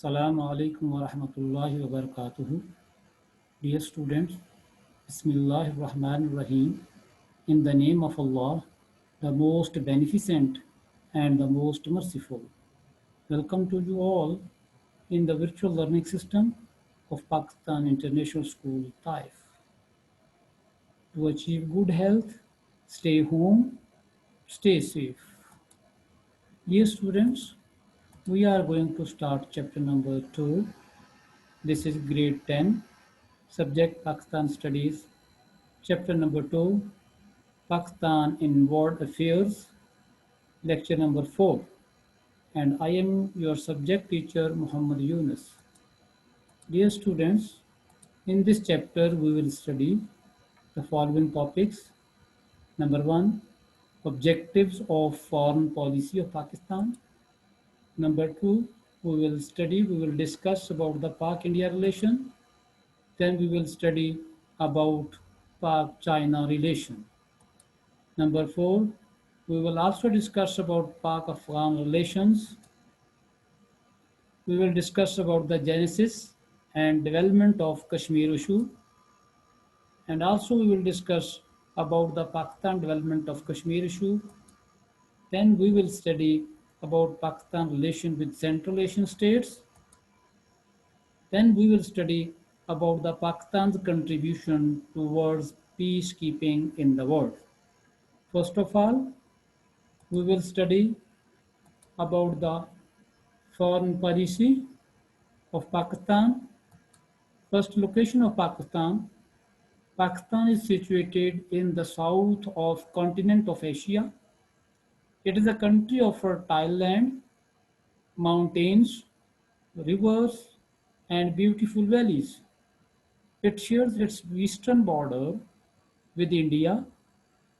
Assalamu alaikum wa rahmatullahi wa barakatuhu. Dear students, Bismillahir Rahmanir Rahim. In the name of Allah, the most beneficent and the most merciful. Welcome to you all in the virtual learning system of Pakistan International School, Taif. To achieve good health, stay home, stay safe. Dear students, we are going to start chapter number 2. This is grade 10. Subject Pakistan Studies, Chapter number 2, Pakistan in World Affairs, Lecture number 4. And I am your subject teacher Muhammad Yunus. Dear students, in this chapter we will study the following topics. Number 1, objectives of foreign policy of Pakistan. Number 2, we will discuss about the Pak-India relation. Then we will study about Pak-China relation. Number 4, we will also discuss about Pak-Afghan relations. We will discuss about the genesis and development of Kashmir issue. And also we will discuss about the Pakistan development of Kashmir issue. Then we will study about Pakistan relation with Central Asian states. Then we will study about the Pakistan's contribution towards peacekeeping in the world. First of all, we will study about the foreign policy of Pakistan. First, location of Pakistan. Pakistan is situated in the south of continent of Asia. It is a country of fertile land, mountains, rivers, and beautiful valleys. It shares its eastern border with India,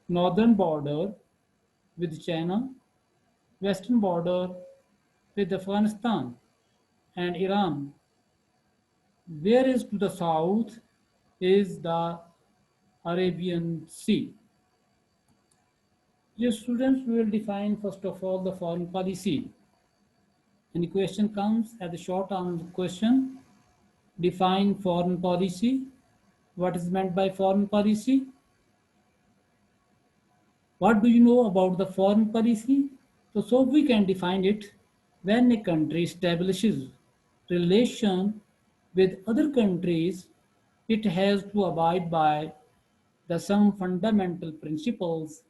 northern border with China, western border with Afghanistan and Iran, whereas to the south is the Arabian Sea. Dear students, we will define first of all the foreign policy. Any question comes as a short answer question, define foreign policy. What is meant by foreign policy? What do you know about the foreign policy? So we can define it when a country establishes relation with other countries, it has to abide by the some fundamental principles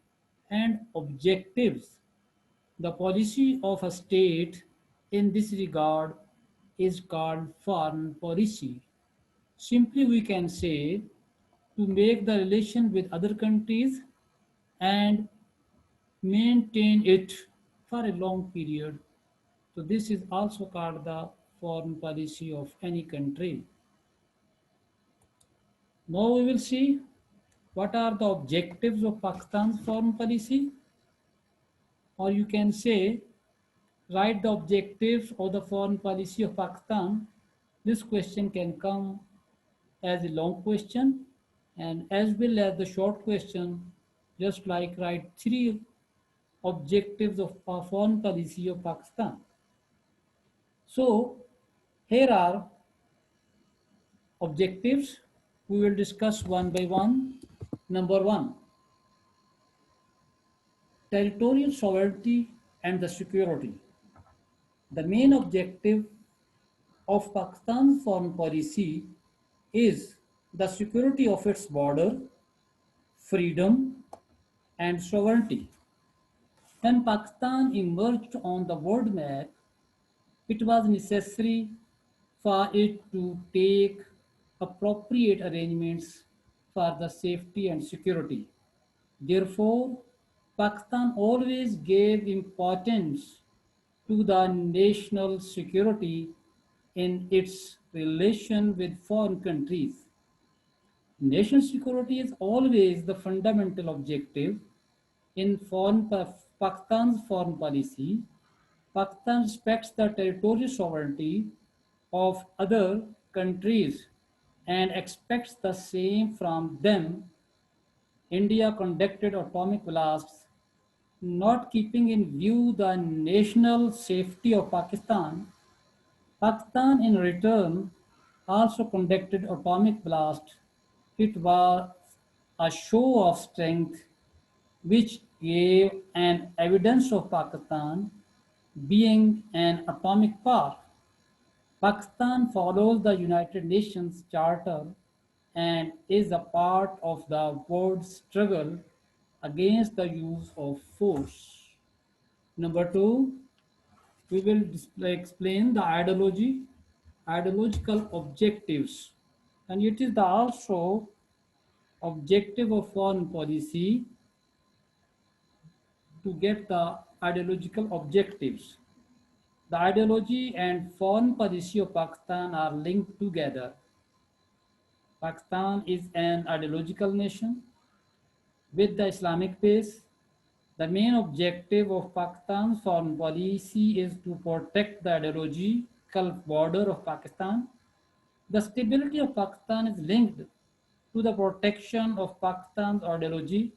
and objectives. The policy of a state in this regard is called foreign policy. Simply we can say to make the relation with other countries and maintain it for a long period. So this is also called the foreign policy of any country. Now we will see what are the objectives of Pakistan's foreign policy, or you can say write the objectives of the foreign policy of Pakistan. This question can come as a long question and as well as the short question, just like write 3 objectives of foreign policy of Pakistan. So here are objectives. We will discuss one by one. Number 1, territorial sovereignty and the security. The main objective of Pakistan's foreign policy is the security of its border, freedom, and sovereignty. When Pakistan emerged on the world map, it was necessary for it to take appropriate arrangements for the safety and security. Therefore, Pakistan always gave importance to the national security in its relation with foreign countries. National security is always the fundamental objective in Pakistan's foreign policy. Pakistan respects the territorial sovereignty of other countries and expects the same from them. India conducted atomic blasts, not keeping in view the national safety of Pakistan. Pakistan, in return, also conducted atomic blast. It was a show of strength which gave an evidence of Pakistan being an atomic power. Pakistan follows the United Nations Charter and is a part of the world's struggle against the use of force. Number two, we will explain the ideological objectives, and it is the also objective of foreign policy to get the ideological objectives. The ideology and foreign policy of Pakistan are linked together. Pakistan is an ideological nation with the Islamic base. The main objective of Pakistan's foreign policy is to protect the ideological border of Pakistan. The stability of Pakistan is linked to the protection of Pakistan's ideology.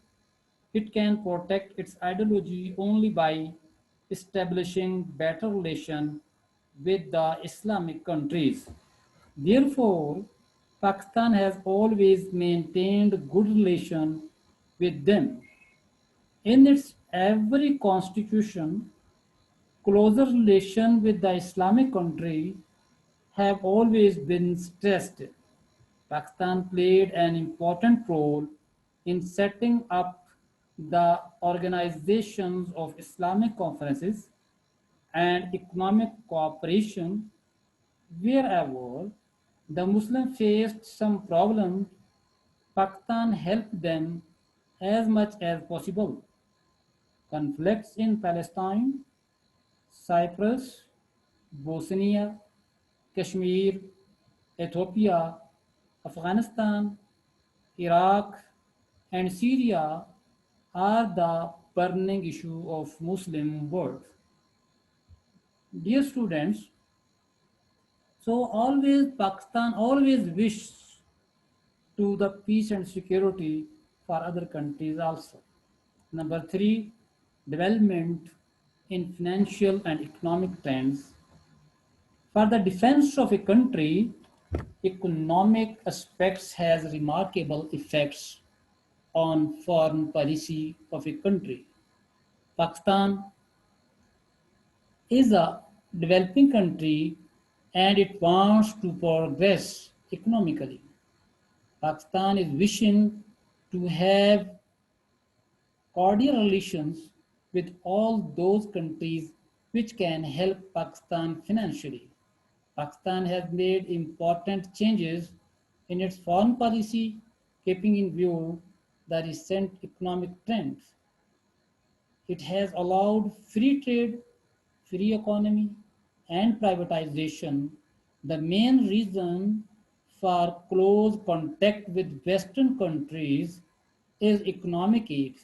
It can protect its ideology only by establishing better relations with the Islamic countries. Therefore, Pakistan has always maintained good relations with them. In its every constitution, closer relation with the Islamic country have always been stressed. Pakistan played an important role in setting up the organizations of Islamic conferences and economic cooperation. Wherever the Muslims faced some problems, Pakistan helped them as much as possible. Conflicts in Palestine, Cyprus, Bosnia, Kashmir, Ethiopia, Afghanistan, Iraq, and Syria are the burning issue of Muslim world. Dear students, so always Pakistan always wishes to the peace and security for other countries also. Number three, development in financial and economic trends. For the defense of a country, economic aspects has remarkable effects on foreign policy of a country. Pakistan is a developing country and it wants to progress economically. Pakistan is wishing to have cordial relations with all those countries which can help Pakistan financially. Pakistan has made important changes in its foreign policy, keeping in view the recent economic trends. It has allowed free trade, free economy, and privatization. The main reason for close contact with Western countries is economic aid,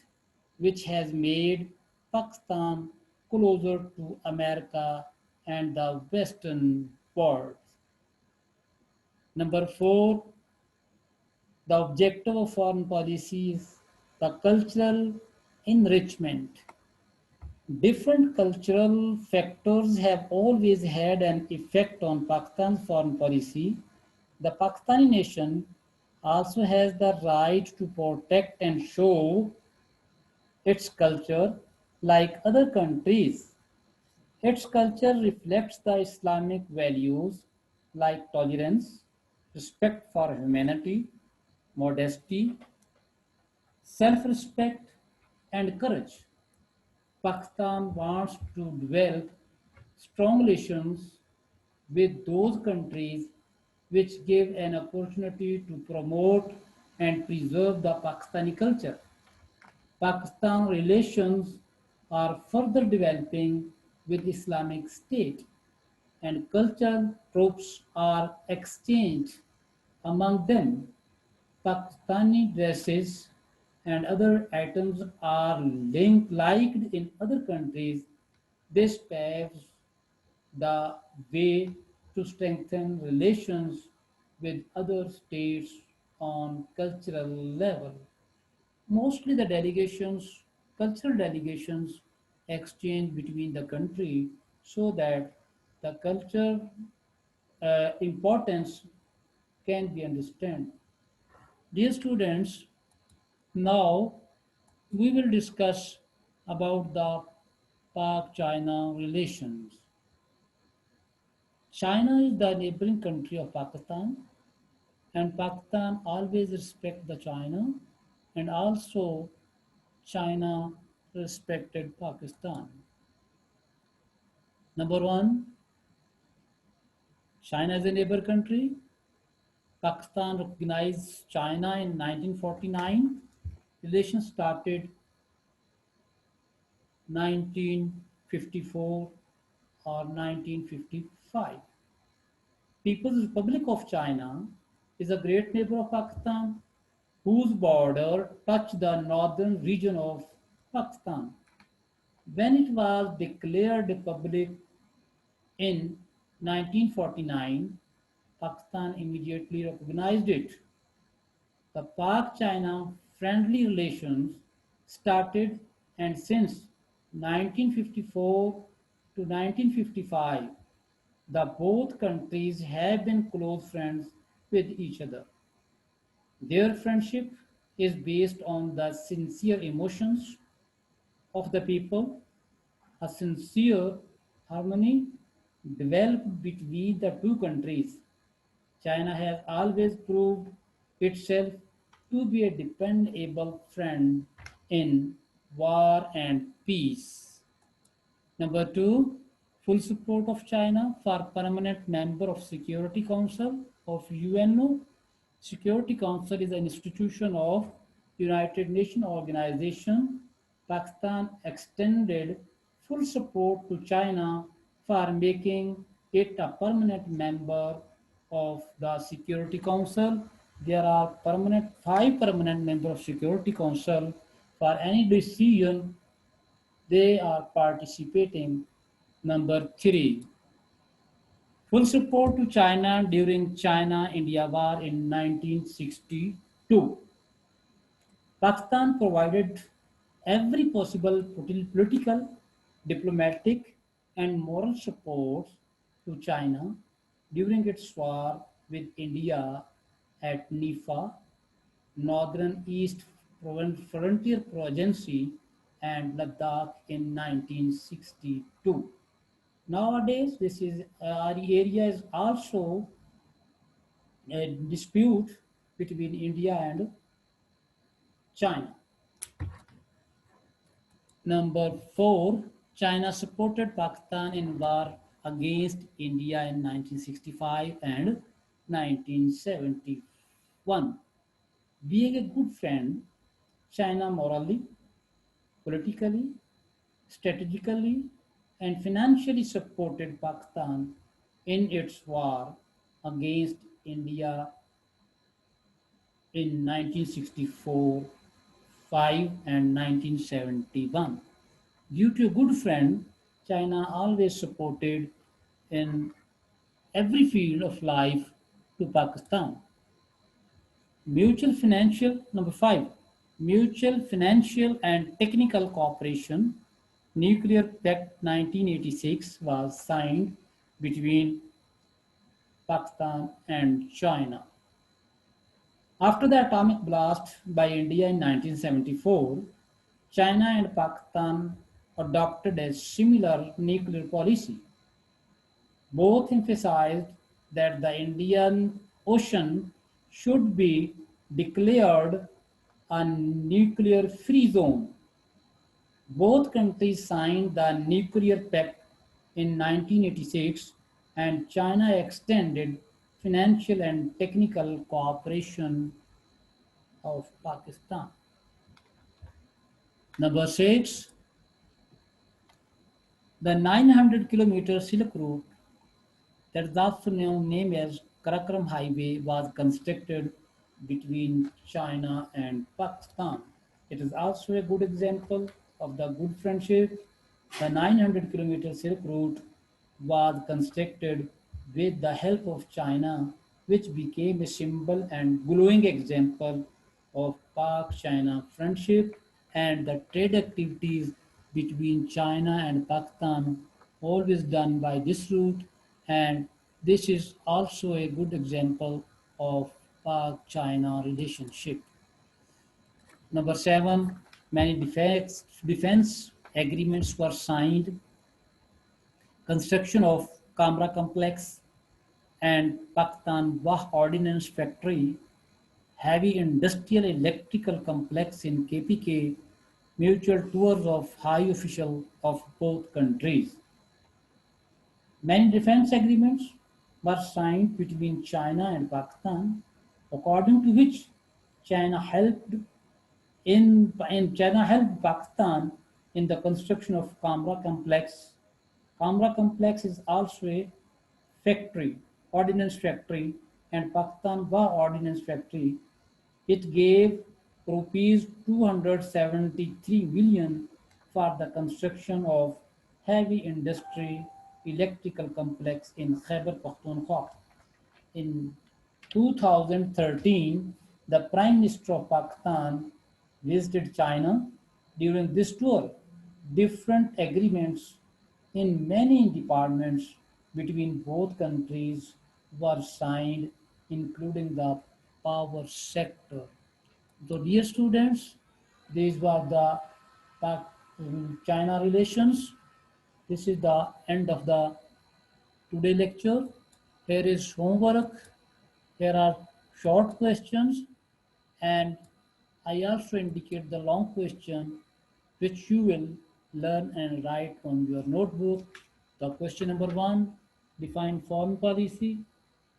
which has made Pakistan closer to America and the Western world. Number four, the objective of foreign policy is the cultural enrichment. Different cultural factors have always had an effect on Pakistan's foreign policy. The Pakistani nation also has the right to protect and show its culture like other countries. Its culture reflects the Islamic values like tolerance, respect for humanity, modesty, self respect, and courage. Pakistan wants to develop strong relations with those countries which give an opportunity to promote and preserve the Pakistani culture. Pakistan relations are further developing with Islamic State and cultural tropes are exchanged among them. Pakistani dresses and other items are liked in other countries. This paves the way to strengthen relations with other states on cultural level. Mostly the delegations, cultural delegations exchange between the country so that the culture importance can be understood. Dear students, now we will discuss about the Pak-China relations. China is the neighboring country of Pakistan, and Pakistan always respect the China, and also China respected Pakistan. Number one, China is a neighbor country. Pakistan recognized China in 1949. Relations started 1954 or 1955. People's Republic of China is a great neighbor of Pakistan whose border touch the northern region of Pakistan. When it was declared republic in 1949, Pakistan immediately recognized it. The Pak-China friendly relations started, and since 1954 to 1955, the both countries have been close friends with each other. Their friendship is based on the sincere emotions of the people. A sincere harmony developed between the two countries. China has always proved itself to be a dependable friend in war and peace. Number two, full support of China for permanent member of Security Council of UNO. Security Council is an institution of United Nations organization. Pakistan extended full support to China for making it a permanent member of the Security Council. There are five permanent members of Security Council. For any decision they are participating. Number three, full support to China during China-India War in 1962. Pakistan provided every possible political, diplomatic, and moral support to China during its war with India at Nifa, Northern East Frontier Presidency, and Ladakh in 1962. Nowadays, this is our area is also a dispute between India and China. Number four, China supported Pakistan in war against India in 1965 and 1971. Being a good friend, China morally, politically, strategically, and financially supported Pakistan in its war against India in 1964, 5 and 1971. Due to a good friend, China always supported in every field of life to Pakistan. Mutual financial, number 5, mutual financial and technical cooperation. Nuclear Pact 1986 was signed between Pakistan and China. After the atomic blast by India in 1974, China and Pakistan adopted a similar nuclear policy. Both emphasized that the Indian Ocean should be declared a nuclear free zone. Both countries signed the Nuclear Pact in 1986, and China extended financial and technical cooperation of Pakistan. Number 6, the 900-kilometer Silk Route, that is also named as Karakoram Highway, was constructed between China and Pakistan. It is also a good example of the good friendship. The 900-kilometer Silk Route was constructed with the help of China, which became a symbol and glowing example of Pak-China friendship, and the trade activities between China and Pakistan always done by this route, and This is also a good example of Pak-China relationship. Number 7, many defense agreements were signed. Construction of Kamra complex and Paktan Ordnance Factory, heavy industrial electrical complex in KPK, mutual tours of high officials of both countries. Many defense agreements were signed between China and Pakistan, according to which China helped China helped Pakistan in the construction of Kamra complex. Kamra complex is also a factory, ordnance factory, and Pakistan War Ordnance Factory. It gave rupees 273 million for the construction of heavy industry electrical complex in Khyber Pakhtunkhwa. In 2013, the Prime Minister of Pakistan visited China. During this tour, different agreements in many departments between both countries were signed, including the power sector. So, dear students, these were the China relations. This is the end of the today lecture. Here is homework. Here are short questions, and I also indicate the long question which you will learn and write on your notebook. The question number 1, define foreign policy.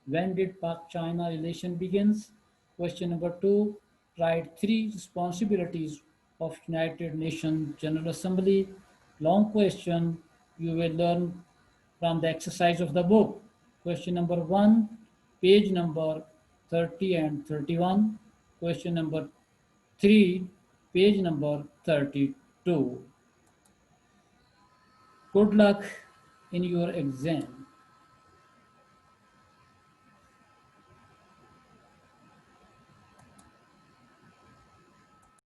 When did Pak-China relation begins? Question number 2, write 3 responsibilities of United Nations General Assembly. Long question you will learn from the exercise of the book. Question number 1, page number 30 and 31. Question number 3, page number 32. Good luck in your exam.